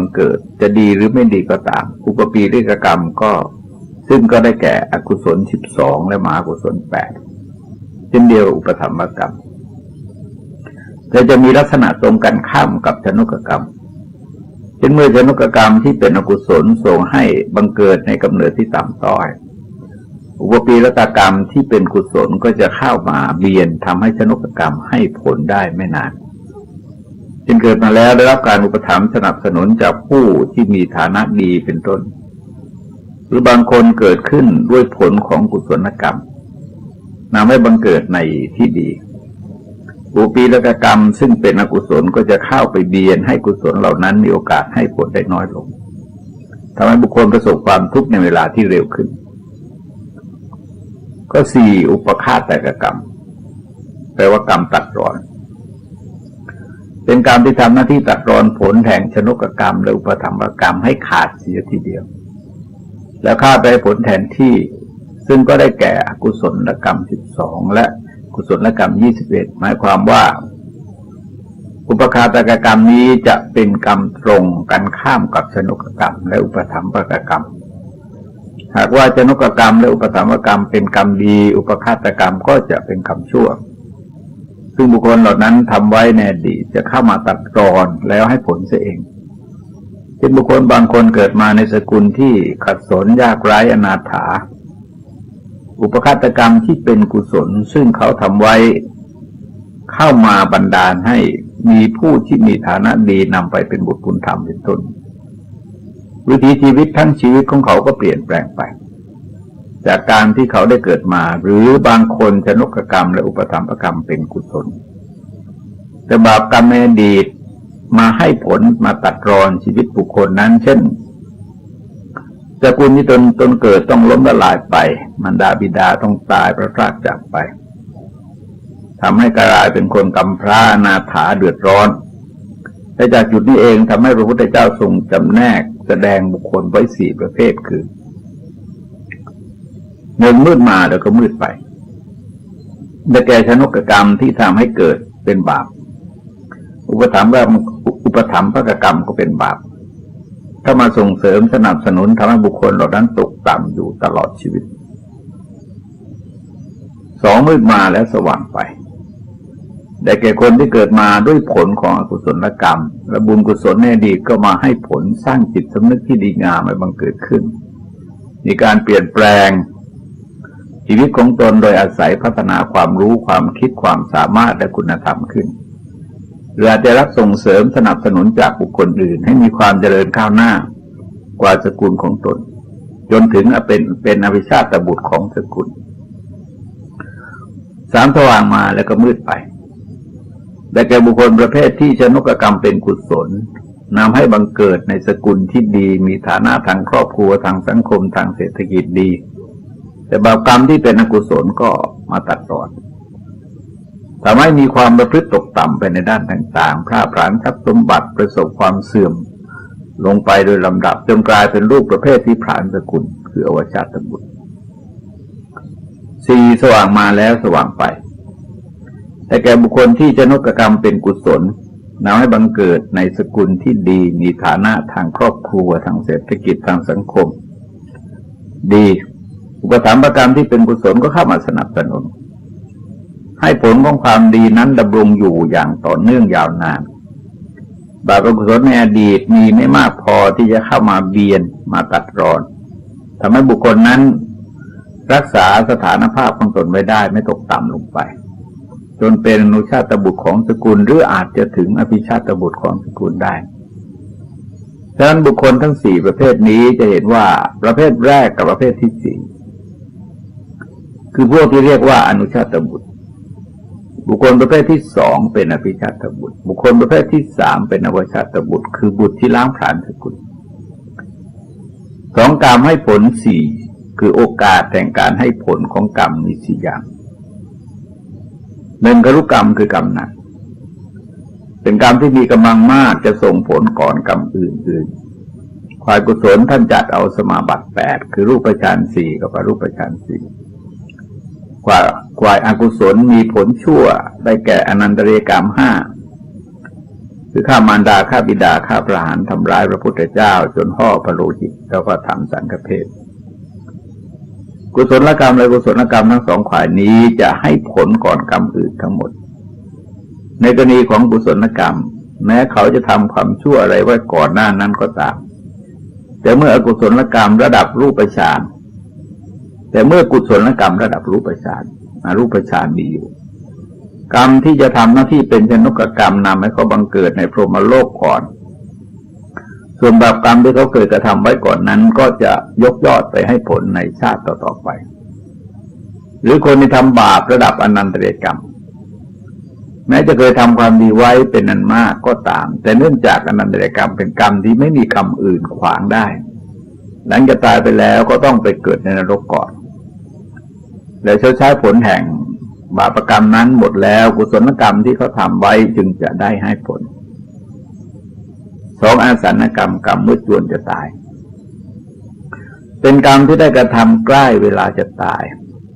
งเกิดจะดีหรือไม่ดีก็ตามอุปปีริกกรรมก็ซึ่งก็ได้แก่อกุศล12และมหากุศล8เช่นเดียวอุปธรรมกรรมแต่จะมีลักษณะตรงกันข้ามกับชนกกรรมเช่นเมื่อชนกกรรมที่เป็นอกุศลส่งให้บังเกิดในกำเนิดที่ต่ำต้อยอุปปีรตกรรมที่เป็นกุศลก็จะเข้ามาเบียนทำให้ชนกกรรมให้ผลได้ไม่นานจึงเกิดมาแล้วได้รับการอุปถัมภ์สนับสนุนจากผู้ที่มีฐานะดีเป็นต้นหรือบางคนเกิดขึ้นด้วยผลของกุศลกรรมนำให้บังเกิดในที่ดีอุปปีรตกรรมซึ่งเป็นอกุศลก็จะเข้าไปเบียนให้กุศลเหล่านั้นมีโอกาสให้ผลได้น้อยลงทำให้บุคคลประสบความทุกข์ในเวลาที่เร็วขึ้นก็4อุปฆาตกรรมแปลว่ากรรมตัดรอนเป็นกรรมที่ทำหน้าที่ตัดรอนผลแห่งชนกกรรมและอุปธรรมกรรมให้ขาดเสียทีเดียวแล้วฆ่าไปผลแทนที่ซึ่งก็ได้แก่อกุศลกรรม12และกุศลกรรม21หมายความว่าอุปฆาตกรรมนี้จะเป็นกรรมตรงกันข้ามกับชนกกรรมและอุปธรรมกรรมหากว่าชนกกรรมและอุปธรรมกรรมเป็นกรรมดีอุปฆาตกรรมก็จะเป็นกรรมชั่วซึ่งบุคคลเหล่านั้นทำไว้ในอดีตจะเข้ามาตัดรอนแล้วให้ผลเสียเองเช่นบุคคลบางคนเกิดมาในสกุลที่ขัดสนยากไร้อนาถาอุปฆาตกรรมที่เป็นกุศลซึ่งเขาทำไว้เข้ามาบันดาลให้มีผู้ที่มีฐานะดีนำไปเป็นบุตรบุญธรรมเป็นต้นวิถีชีวิตทั้งชีวิตของเขาก็เปลี่ยนแปลงไปจากการที่เขาได้เกิดมาหรือบางคนชนกกรรมและอุปธรรมกรรมเป็นกุศลแต่บาปกรรมในอดีตมาให้ผลมาตัดรอนชีวิตบุคคลนั้นเช่นสกุลที่ตนเกิดต้องล้มละลายไปมารดาบิดาต้องตายพระพรากจากไปทำให้กลายเป็นคนกำพร้าอนาถาเดือดร้อนและจากจุดนี้เองทำให้พระพุทธเจ้าทรงจำแนกแสดงบุคคลไว้4ประเภทคือ1มืดมาแล้วก็มืดไปได้แก่ชนกกรรมที่ทำให้เกิดเป็นบาปอุปถัมภกกรรมก็เป็นบาปถ้ามาส่งเสริมสนับสนุนทำให้บุคคลเหล่านั้นตกต่ำอยู่ตลอดชีวิต2มืดมาแล้วสว่างไปได้แก่คนที่เกิดมาด้วยผลของอกุศลกรรมและบุญกุศลในอดีตก็มาให้ผลสร้างจิตสำนึกที่ดีงามให้บังเกิดขึ้นมีการเปลี่ยนแปลงชีวิตของตนโดยอาศัยพัฒนาความรู้ความคิดความสามารถและคุณธรรมขึ้นหรืออาจจะรับส่งเสริมสนับสนุนจากบุคคลอื่นให้มีความเจริญก้าวหน้ากว่าสกุลของตนจนถึงเป็นอภิชาตบุตรของสกุล3สว่างมาแล้วก็มืดไปได้แก่บุคคลประเภทที่ชนกกรรมเป็นกุศลนำให้บังเกิดในสกุลที่ดีมีฐานะทางครอบครัวทางสังคมทางเศรษฐกิจดีแต่บาปกรรมที่เป็นอกุศลก็มาตัดรอนทำให้มีความประพฤติตกต่ำไปในด้านต่างๆพลาดพลั้งทรัพย์สมบัติประสบความเสื่อมลงไปโดยลำดับจนกลายเป็นรูปประเภทที่ผลาญสกุลคืออวชาตบุตร4สว่างมาแล้วสว่างไปแต่แก่บุคคลที่ชนกกรรมเป็นกุศลนำให้บังเกิดในสกุลที่ดีมีฐานะทางครอบครัวทางเศรษฐกิจทางสังคมดีอุปถัมภกรรมที่เป็นกุศลก็เข้ามาสนับสนุนให้ผลของความดีนั้นดำรงอยู่อย่างต่อเนื่องยาวนานบาปอกุศลในอดีตมีไม่มากพอที่จะเข้ามาเบียนมาตัดรอนทำให้บุคคลนั้นรักษาสถานภาพของตนไว้ได้ไม่ตกต่ำลงไปจนเป็นอนุชาตบุตรของสกุลหรืออาจจะถึงอภิชาตบุตรของสกุลได้ฉะนั้นบุคคลทั้ง4ประเภทนี้จะเห็นว่าประเภทแรกกับประเภทที่4คือพวกที่เรียกว่าอนุชาตบุตรบุคคลประเภทที่2เป็นอภิชาตบุตรบุคคลประเภทที่3เป็นอวชาตบุตรคือบุตรที่ล้างผลาญสกุล2กรรมให้ผล4คือโอกาสแห่งการให้ผลของกรรมมี4อย่าง1กรุกรรมคือกรรมหนักเป็นกรรมที่มีกำลังมากจะส่งผลก่อนกรรมอื่นๆฝ่ายกุศลท่านจัดเอาสมาบัติ8คือรูปฌาน4กับอรูปฌาน4ฝ่ายอกุศลมีผลชั่วได้แก่อนันตริยกรรม5 คือฆ่ามารดาฆ่าบิดาฆ่าประหารทำร้ายพระพุทธเจ้าจนห่อพระโลหิตแล้วก็ทำสังฆเพศกุศลกรรมและกุศลกรรมทั้งสองฝ่ายนี้จะให้ผลก่อนกรรมอื่นทั้งหมดในกรณีของกุศลกรรมแม้เขาจะทำความชั่วอะไรไว้ก่อนหน้านั้นก็ตามแต่เมื่ออกุศลกรรมระดับรูปฌานแต่เมื่อกุศลกรรมระดับรูปฌานรูปฌานมีอยู่กรรมที่จะทำหน้าที่เป็นชนกกรรมนำให้เขาบังเกิดในพรหมโลกก่อนส่วนบาปกรรมที่เขาเคยกระทำไว้ก่อนนั้นก็จะยกยอดไปให้ผลในชาติต่อๆไปหรือคนที่ทำบาประดับอนันตริยกรรมแม้จะเคยทำความดีไว้เป็นอันมากก็ตามแต่เนื่องจากอนันตริยกรรมเป็นกรรมที่ไม่มีกรรมอื่นขวางได้หลังจากตายไปแล้วก็ต้องไปเกิดในนรกก่อนแล้วใช้ผลแห่งบาปกรรมนั้นหมดแล้วกุศลกรรมที่เขาทำไว้จึงจะได้ให้ผลสองอาสันกรรมกรรมเมื่อจวนจะตายเป็นกรรมที่ได้กระทำใกล้เวลาจะตาย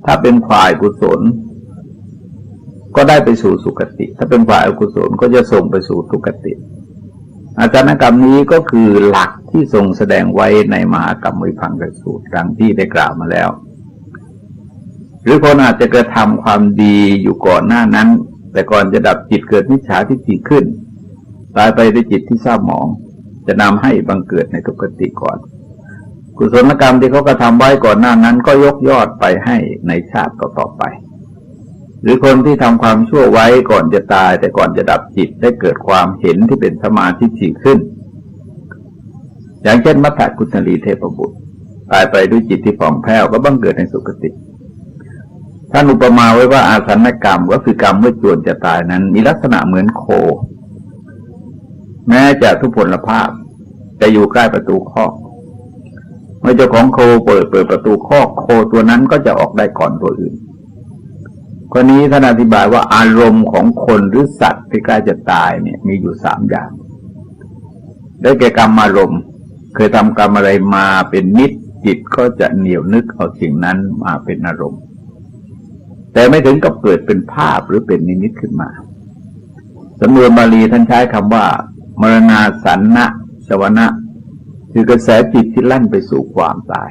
ถ้าเป็นฝ่ายกุศลก็ได้ไปสู่สุคติถ้าเป็นฝ่ายอกุศลก็จะส่งไปสู่ทุกติอาสันกรรมนี้ก็คือหลักที่ทรงแสดงไว้ในมหากรรมวิภังคสูตรดังที่ได้กล่าวมาแล้วหรือคนอาจจะกระทำความดีอยู่ก่อนหน้านั้นแต่ก่อนจะดับจิตเกิดมิจฉาทิฏฐิขึ้นตายไปด้วยจิตที่เศร้าหมองจะนำให้บังเกิดในทุกขติก่อนกุศลกรรมที่เขากระทำไว้ก่อนหน้านั้นก็ยกยอดไปให้ในชาติต่อๆไปหรือคนที่ทำความชั่วไว้ก่อนจะตายแต่ก่อนจะดับจิตได้เกิดความเห็นที่เป็นสมาธิถี่ขึ้นอย่างเช่นมัทธกุณลีเทพบุตรตายไปด้วยจิตที่ผ่องแผ้วก็บังเกิดในสุคติท่านอุปมาไว้ว่าอาสันกรรมก็คือกรรมเมื่อจวนจะตายนั้นมีลักษณะเหมือนโคแม้จะทุพพลภาพจะอยู่ใกล้ประตูคอกเมื่อเจ้าของโคเปิดประตูคอกโคตัวนั้นก็จะออกได้ก่อนตัวอื่นคนนี้ท่านอธิบายว่าอารมณ์ของคนหรือสัตว์ที่ใกล้จะตายเนี่ยมีอยู่สามอย่างได้แก่กรรมอารมณ์เคยทำกรรมอะไรมาเป็นนิจจิตก็จะเหนียวนึกเอาสิ่งนั้นมาเป็นอารมณ์แต่ไม่ถึงกับเกิดเป็นภาพหรือเป็นนิมิตขึ้นมาสำนวนบาลีท่านใช้คำว่ามรณาสันนะชวนะคือกระแสจิตที่ลั่นไปสู่ความตาย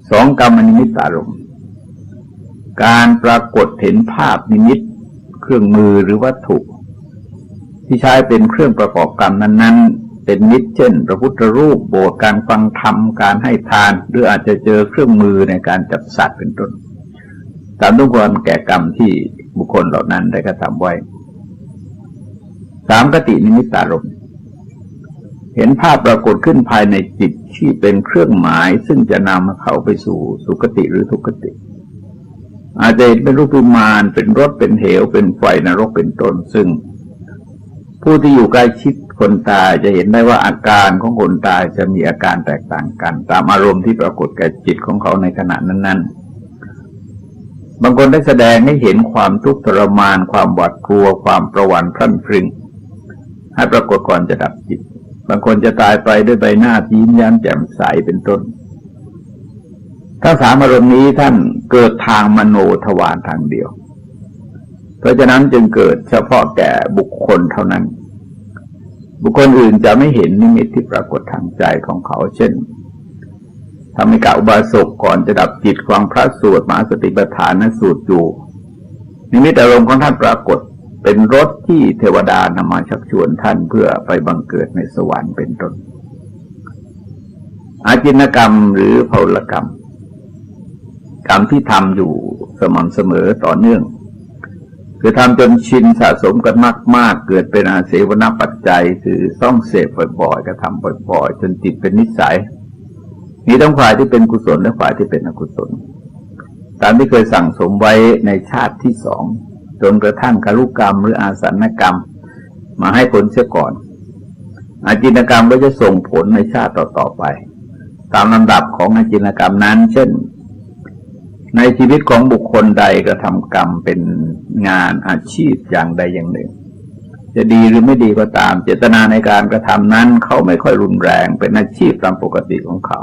สองกรรมนิมิตอารมณ์การปรากฏเห็นภาพนิมิตเครื่องมือหรือวัตถุที่ใช้เป็นเครื่องประกอบกรรมนั้นๆเป็นนิจเช่นพระพุทธรูปโบสถ์การฟังธรรมการให้ทานหรืออาจจะเจอเครื่องมือในการจับสัตว์เป็นต้นตามทุกคนแก่กรรมที่บุคคลเหล่านั้นได้กระทำไว้สามกตินิมิตอารมณ์เห็นภาพปรากฏขึ้นภายในจิตที่เป็นเครื่องหมายซึ่งจะนำเขาไปสู่สุคติหรือทุกขติอาจจะเป็นรูปวิมานเป็นรถเป็นเหวเป็นไฟนรกเป็นต้นซึ่งผู้ที่อยู่ใกล้ชิดคนตายจะเห็นได้ว่าอาการของคนตายจะมีอาการแตกต่างกันตามอารมณ์ที่ปรากฏแก่จิตของเขาในขณะนั้นๆบางคนได้แสดงให้เห็นความทุกข์ทรมานความหวาดกลัวความประหวั่นพรั่นพรึงให้ปรากฏก่อนจะดับจิตบางคนจะตายไปด้วยใบหน้ายิ้มแย้มแจ่มใสเป็นต้นทั้งสามอารมณ์นี้ท่านเกิดทางมโนทวารทางเดียวเพราะฉะนั้นจึงเกิดเฉพาะแก่บุคคลเท่านั้นบุคคลอื่นจะไม่เห็นนิมิตที่ปรากฏทางใจของเขาเช่นธรรมิกาอุบาสกก่อนจะดับจิตฟังพระสวดมหาสติปัฏฐานสูตรอยู่นิมิตอารมณ์ของท่านปรากฏเป็นรถที่เทวดานำมาชักชวนท่านเพื่อไปบังเกิดในสวรรค์เป็นต้นอาจินกรรมหรือภาวลกรรมกรรมที่ทำอยู่สม่ำเสมอต่อเนื่องคือทำจนชินสะสมกันมากๆเกิดเป็นอาเสวนปัจจัยคือต้องเสพบ่อยๆกระทำบ่อยๆจนติดเป็นนิสัยมีทั้งฝ่ายที่เป็นกุศลและฝ่ายที่เป็นอกุศลตามที่เคยสั่งสมไว้ในชาติที่สองจนกระทั่งคารุกรรมหรืออาสันกรรมมาให้ผลเสียก่อนอาจินกรรมก็จะส่งผลในชาติต่อๆไปตามลำดับของอาจินกรรมนั้นเช่นในชีวิตของบุคคลใดกระทำกรรมเป็นงานอาชีพอย่างใดอย่างหนึ่งจะดีหรือไม่ดีก็ตามเจตนาในการกระทำนั้นเขาไม่ค่อยรุนแรงเป็นอาชีพตามปกติของเขา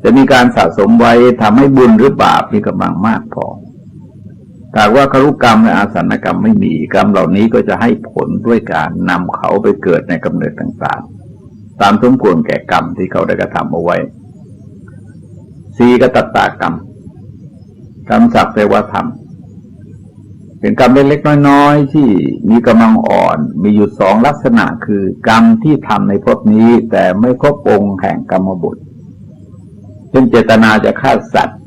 จะมีการสะสมไว้ทำให้บุญหรือบาปมีกำลังมากพอ ถ้าว่าครุกรรมและอาสันกรรมไม่มีกรรมเหล่านี้ก็จะให้ผลด้วยการนำเขาไปเกิดในกำเนิดต่างๆตามสมควรแก่กรรมที่เขาได้กระทำเอาไว้สีกตัตตากรรมกรรมสักแต่ว่าทำเป็นกรรมเล็กๆน้อยๆที่มีกำลังอ่อนมีอยู่สองลักษณะคือกรรมที่ทำในภพนี้แต่ไม่ครบองค์แห่งกรรมบุตรเช่นเจตนาจะฆ่าสัตว์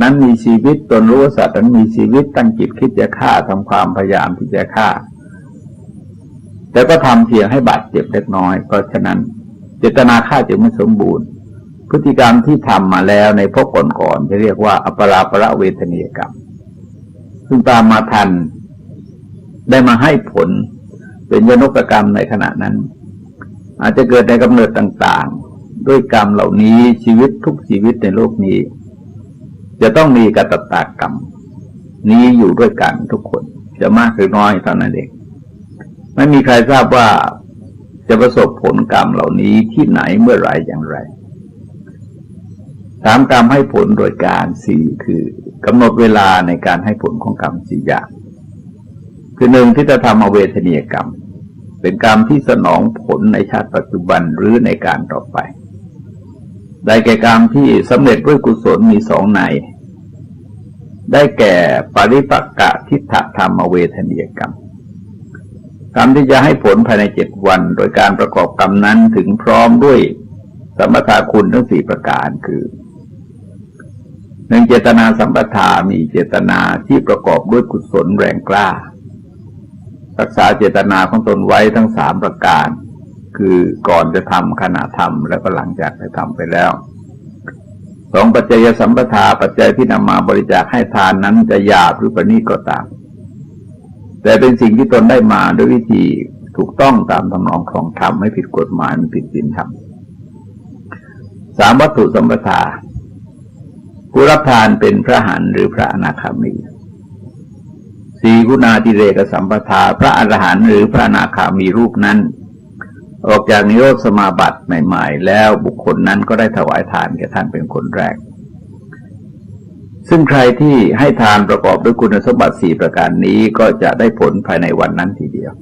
นั้นมีชีวิตตนรู้ว่าสัตว์นั้นมีชีวิตตั้งจิตคิดจะฆ่าทำความพยายามที่จะฆ่าแต่ก็ทำเพียงให้บาดเจ็บเล็กน้อยเพราะฉะนั้นเจตนาฆ่าจึงไม่สมบูรณ์พฤติกรรมที่ทำมาแล้วในภพก่อนๆจะเรียกว่าอัปราประเวทนียกรรมซึ่งตามมาทันได้มาให้ผลเป็นยนกกรรมในขณะนั้นอาจจะเกิดในกำเนิดต่างๆด้วยกรรมเหล่านี้ชีวิตทุกชีวิตในโลกนี้จะต้องมีกตัตตากรรมนี้อยู่ด้วยกันทุกคนจะมากหรือน้อยเท่านั้นเองไม่มีใครทราบว่าจะประสบผลกรรมเหล่านี้ที่ไหนเมื่อไรอย่างไรสามกรรมให้ผลโดยการสี่คือกำหนดเวลาในการให้ผลของกรรมสี่อย่างคือหนึ่งที่จะทำอเวทนียกรรมเป็นกรรมที่สนองผลในชาติปัจจุบันหรือในการต่อไปได้แก่กรรมที่สำเร็จด้วยกุศลมีสองในได้แก่ปริปักกะทิฏฐธรรมเวทนียกรรมกรรมที่จะให้ผลภายใน7 วันโดยการประกอบกรรมนั้นถึงพร้อมด้วยสัมปทาคุณทั้ง4ประการคือหนึ่งเจตนาสัมปทามีเจตนาที่ประกอบด้วยกุศลแรงกล้ารักษาเจตนาของตนไว้ทั้ง3ประการคือก่อนจะทำขณะทำแล้วก็หลังจากได้ทำไปแล้วสองปัจจัยสัมปทาปัจจัยที่นำมาบริจาคให้ทานนั้นจะหยาบหรือประณีตก็ตามแต่เป็นสิ่งที่ตนได้มาด้วยวิธีถูกต้องตามทำนองครองธรรมไม่ผิดกฎหมายไม่ผิดศีลธรรมสามวัตถุสัมปทาผู้รับทานเป็นพระอรหันต์หรือพระอนาคามีสี่กุณาธิเรกสัมปทาพระอรหันต์หรือพระอนาคามีรูปนั้นออกจากนิโรธสมาบัติใหม่ๆแล้วบุคคลนั้นก็ได้ถวายทานแก่ท่านเป็นคนแรกซึ่งใครที่ให้ทานประกอบด้วยคุณสมบัติ4ประการนี้ก็จะได้ผลภายในวันนั้นทีเดียว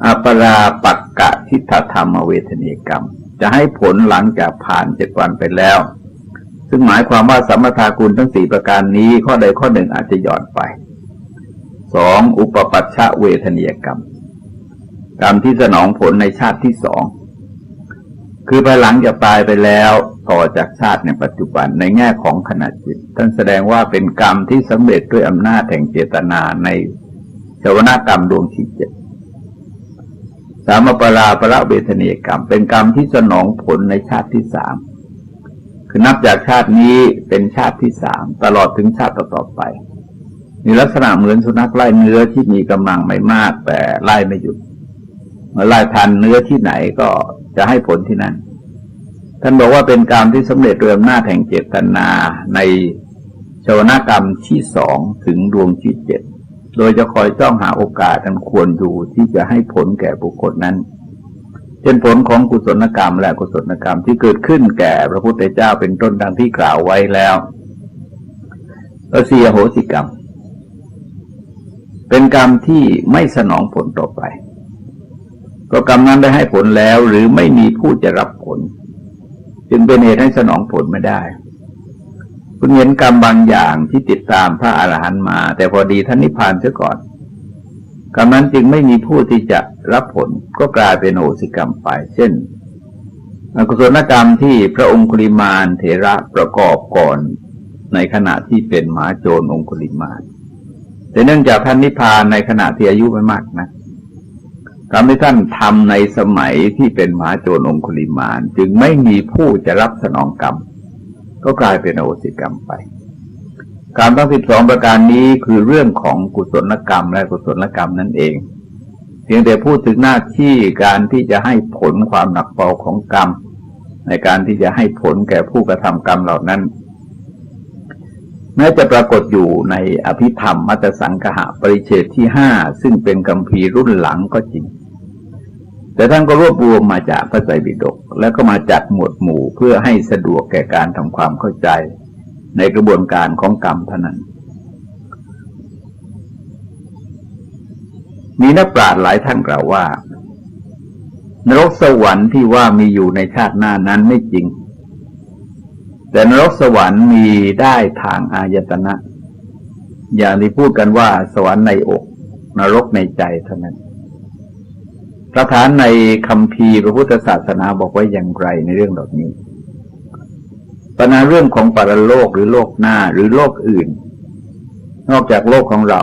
อัปราปักกะทิฏฐธรรมเวทนียกรรมจะให้ผลหลังจากผ่าน7 วันไปแล้วซึ่งหมายความว่าสัมปทาคุณทั้ง4ประการนี้ข้อใดข้อหนึ่งอาจจะหย่อนไป2อุปปัชชะเวทนียกรรมกรรมที่สนองผลในชาติที่2คือภายหลังจากตายไปแล้วต่อจากชาติในปัจจุบันในแง่ของขณะจิตท่านแสดงว่าเป็นกรรมที่สำเร็จด้วยอำนาจแห่งเจตนาในชวนกรรมดวงที่7สามปราประเวทนียกรรมเป็นกรรมที่สนองผลในชาติที่3คือนับจากชาตินี้เป็นชาติที่3ตลอดถึงชาติต่อๆไปมีลักษณะเหมือนสุนัขไล่เนื้อที่มีกำลังไม่มากแต่ไล่ไม่หยุดเมื่อไล่ทันเนื้อที่ไหนก็จะให้ผลที่นั่นท่านบอกว่าเป็นกรรมที่สำเร็จด้วยอำนาจแห่งเจตนาในชวนา กรรมที่2ถึงดวงที่7โดยจะคอยจ้องหาโอกาสอันควรอยู่ที่จะให้ผลแก่บุคคลนั้นเป็นผลของกุศลกรรมและกุศลกรรมที่เกิดขึ้นแก่พระพุทธเจ้าเป็นต้นดังที่กล่าวไว้แล้วสี่อโหสิกรรมเป็นกรรมที่ไม่สนองผลต่อไปก็กรรมนั้นได้ให้ผลแล้วหรือไม่มีผู้จะรับผลจึงเป็นเหตุให้สนองผลไม่ได้คุณเห็นกรรมบางอย่างที่ติดตามพระอรหันต์มาแต่พอดีท่านนิพพานเสียก่อนกรรมนั้นจึงไม่มีผู้ที่จะรับผลก็กลายเป็นโอสิกรรมไปเช่นอกุศลกรรมที่พระองคุลิมานเถระประกอบก่อนในขณะที่เป็นมหาโจรองคุลิมานแต่เนื่องจากท่านนิพพานในขณะที่อายุไม่มากนะกรรมที่ท่านทำในสมัยที่เป็นมหาโจรองคุลิมานจึงไม่มีผู้จะรับสนองกรรมก็กลายเป็นอโหสิกรรมไปกรรมทั้ง12ประการนี้คือเรื่องของกุศลกรรมและกุศลกรรมนั่นเองเพียงแต่พูดถึงหน้าที่การที่จะให้ผลความหนักเบาของกรรมในการที่จะให้ผลแก่ผู้กระทำกรรมเหล่านั้นแม้จะปรากฏอยู่ในอภิธรรมมัตตสังคหปริเฉดที่5ซึ่งเป็นคัมภีร์รุ่นหลังก็จริงแต่ท่านก็รวบรวมมาจากพระไตรปิฎกแล้วก็มาจัดหมวดหมู่เพื่อให้สะดวกแก่การทำความเข้าใจในกระบวนการของกรรมเท่านั้น มีนักปราชญ์หลายท่านกล่าวว่านรกสวรรค์ที่ว่ามีอยู่ในชาติหน้านั้นไม่จริงแต่นรกสวรรค์มีได้ทางอายตนะอย่างที่พูดกันว่าสวรรค์ในอกนรกในใจเท่านั้นประธานในคัมภีร์พระพุทธศาสนาบอกไว้อย่างไรในเรื่องเหล่านี้ปัญหาเรื่องของปรโลกหรือโลกหน้าหรือโลกอื่นนอกจากโลกของเรา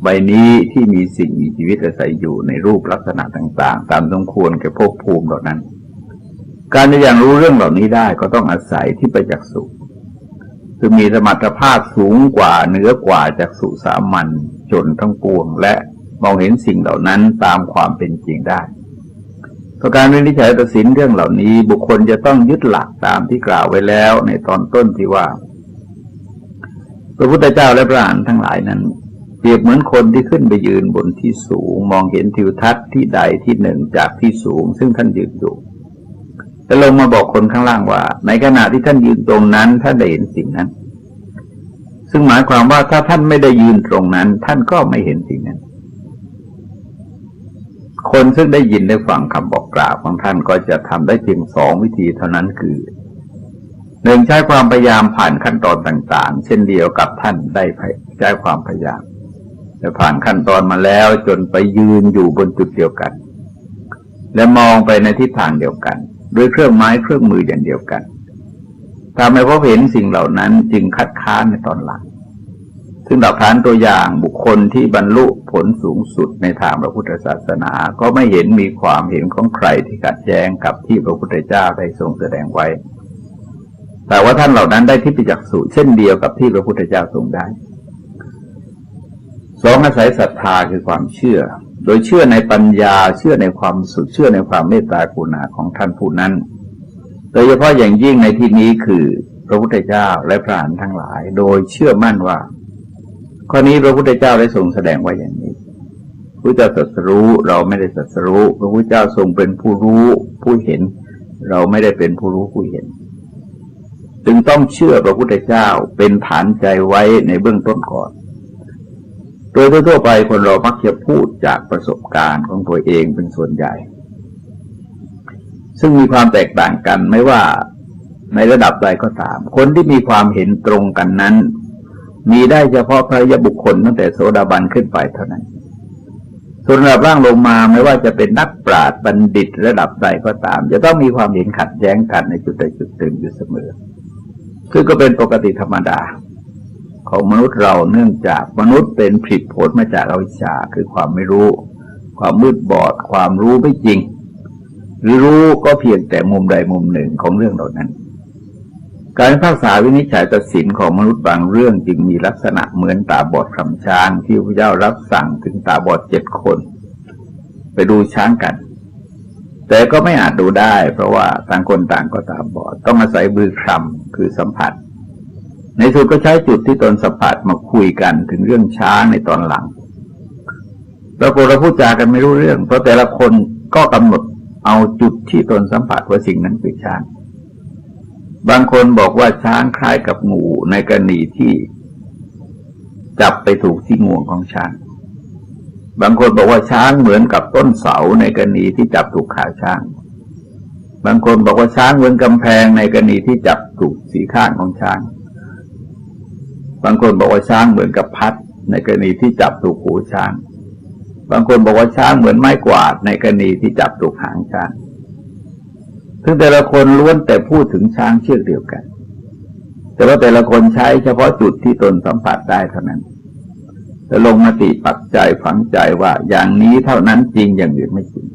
ใบนี้ที่มีสิ่งมีชีวิตอาศัยอยู่ในรูปลักษณะต่างๆตามสมควรแก่ภพภูมิเหล่านั้นการจะยังรู้เรื่องเหล่านี้ได้ก็ต้องอาศัยที่ประจักษุคือมีสมรรถภาพสูงกว่าเหนือกว่าจักษุสามัญชนทั้งปวงและมองเห็นสิ่งเหล่านั้นตามความเป็นจริงได้ประการวินิจฉัยตัดสินเรื่องเหล่านี้บุคคลจะต้องยึดหลักตามที่กล่าวไว้แล้วในตอนต้นที่ว่าพระพุทธเจ้าและพระอรหันต์ทั้งหลายนั้นเปรียบเหมือนคนที่ขึ้นไปยืนบนที่สูงมองเห็นทิวทัศน์ที่ใดที่หนึ่งจากที่สูงซึ่งท่านยืนอยู่แต่ลงมาบอกคนข้างล่างว่าในขณะที่ท่านยืนตรงนั้นท่านได้เห็นสิ่งนั้นซึ่งหมายความว่าถ้าท่านไม่ได้ยืนตรงนั้นท่านก็ไม่เห็นสิ่งนั้นคนซึ่งได้ยินได้ฟังคำบอกกล่าวของท่านก็จะทำได้เพียงสองวิธีเท่านั้นคือหนึ่งใช้ความพยายามผ่านขั้นตอนต่างๆเช่นเดียวกับท่านได้ใช้ความพยายามแต่ผ่านขั้นตอนมาแล้วจนไปยืนอยู่บนจุดเดียวกันและมองไปในทิศทางเดียวกันด้วยเครื่องไม้เครื่องมืออย่างเดียวกันถ้าไม่พบเห็นสิ่งเหล่านั้นจึงคัดค้านในตอนหลังซึ่งหลักฐานตัวอย่างบุคคลที่บรรลุผลสูงสุดในทางพระพุทธศาสนาก็ไม่เห็นมีความเห็นของใครที่ขัดแย้งกับที่พระพุทธเจ้าได้ทรงแสดงไว้แต่ว่าท่านเหล่านั้นได้ทิพยจักษุเช่นเดียวกับที่พระพุทธเจ้าทรงได้สองอาศัยศรัทธาคือความเชื่อโดยเชื่อในปัญญาเชื่อในความสุขเชื่อในความเมตตากรุณาของท่านผู้นั้นโดยเฉพาะอย่างยิ่งในที่นี้คือพระพุทธเจ้าและพระอรหันต์ทั้งหลายโดยเชื่อมั่นว่าข้อนี้พระพุทธเจ้าได้ทรงแสดงไว้อย่างนี้พระเจ้าตรัสรู้เราไม่ได้ตรัสรู้พระพุทธเจ้าทรงเป็นผู้รู้ผู้เห็นเราไม่ได้เป็นผู้รู้ผู้เห็นจึงต้องเชื่อพระพุทธเจ้าเป็นฐานใจไว้ในเบื้องต้นก่อนโดยทั่วไปคนเรามักจะพูดจากประสบการณ์ของตัวเองเป็นส่วนใหญ่ซึ่งมีความแตกต่างกันไม่ว่าในระดับใดก็ตามคนที่มีความเห็นตรงกันนั้นมีได้เฉพาะพระยบุคคลตั้งแต่โสดาบันขึ้นไปเท่านั้นส่วนระดับล่างลงมาไม่ว่าจะเป็นนักปราชญ์บัณฑิตระดับใดก็ตามจะต้องมีความเห็นขัดแย้งกันในจุดใดจุดหนึ่งอยู่เสมอซึ่งก็เป็นปกติธรรมดาของมนุษย์เราเนื่องจากมนุษย์เป็นผลผลมาจากอวิชชาคือความไม่รู้ความมืดบอดความรู้ไม่จริงหรือรู้ก็เพียงแต่มุมใดมุมหนึ่งของเรื่องเหล่านั้นการพิพากษาวินิจฉัยตัดสินของมนุษย์บางเรื่องจึงมีลักษณะเหมือนตาบอดคำช้างที่พระเจ้ารับสั่งถึงตาบอด7 คนไปดูช้างกันแต่ก็ไม่อาจดูได้เพราะว่าต่างคนต่างก็ตาบอดต้องอาศัยมือคลำคือสัมผัสในสุดก็ใช้จุดที่ตนสัมผัสมาคุยกันถึงเรื่องช้างในตอนหลังปรากฏเราพูดจากันไม่รู้เรื่องเพราะแต่ละคนก็กำหนดเอาจุดที่ตนสัมผัสว่าสิ่งนั้นคือช้างบางคนบอกว่าช้างคล้ายกับงูในกรณีที่จับไปถูกที่งวงของช้างบางคนบอกว่าช้างเหมือนกับต้นเสาในกรณีที่จับถูกขาช้างบางคนบอกว่าช้างเหมือนกำแพงในกรณีที่จับถูกสีข้างของช้างบางคนบอกว่าช้างเหมือนกับพัดในกรณีที่จับถูกหูช้างบางคนบอกว่าช้างเหมือนไม้กวาดในกรณีที่จับถูกหางช้างซึ่งแต่ละคนล้วนแต่พูดถึงช้างเชือกเดียวกันแต่ว่าแต่ละคนใช้เฉพาะจุดที่ตนสัมผัสได้เท่านั้นแต่ลงมติปักใจฝังใจว่าอย่างนี้เท่านั้นจริงอย่างอื่นไม่จริง